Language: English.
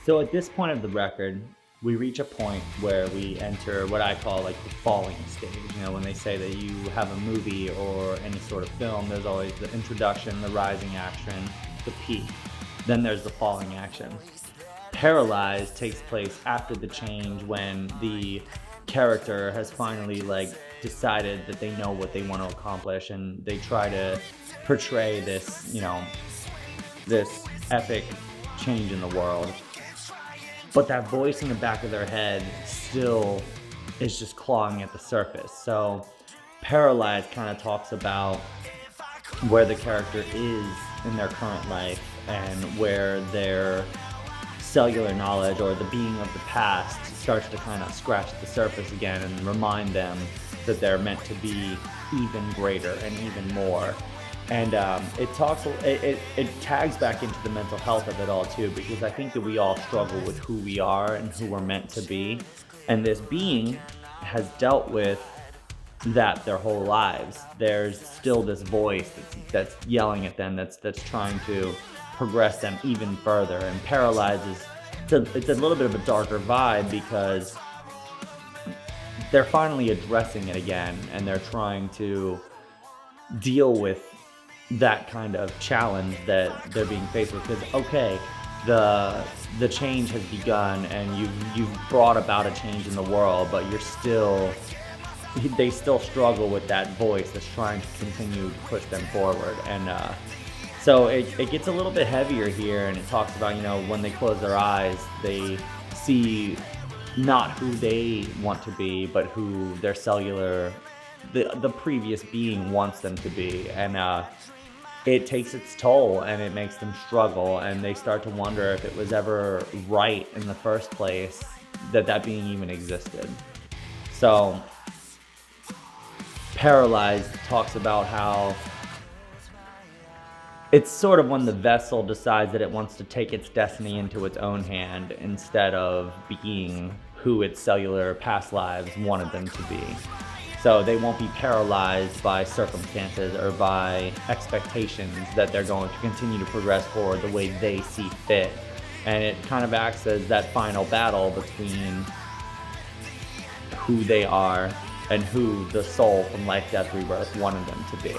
So at this point of the record, we reach a point where we enter what I call like the falling stage. You know, when they say that you have a movie or any sort of film, there's always the introduction, the rising action, the peak. Then there's the falling action. Paralyzed takes place after the change when the character has finally like decided that they know what they want to accomplish and they try to portray this, this epic change in the world. But that voice in the back of their head still is just clawing at the surface. So Paralyzed kind of talks about where the character is in their current life and where their cellular knowledge or the being of the past starts to kind of scratch the surface again and remind them that they're meant to be even greater and even more. And it tags back into the mental health of it all too, because I think that we all struggle with who we are and who we're meant to be. And this being has dealt with that their whole lives. There's still this voice that's yelling at them, that's trying to progress them even further. And Paralyzed it's a little bit of a darker vibe because they're finally addressing it again and they're trying to deal with that kind of challenge that they're being faced with. Because okay, the change has begun and you've brought about a change in the world, but they still struggle with that voice that's trying to continue to push them forward. And so it gets a little bit heavier here, and it talks about, when they close their eyes, they see not who they want to be, but who their the previous being wants them to be. And it takes its toll and it makes them struggle, and they start to wonder if it was ever right in the first place that being even existed. So Paralyzed talks about how it's sort of when the vessel decides that it wants to take its destiny into its own hand instead of being who its cellular past lives wanted them to be. So they won't be paralyzed by circumstances or by expectations that they're going to continue to progress forward the way they see fit. And it kind of acts as that final battle between who they are and who the soul from Life, Death, Rebirth wanted them to be.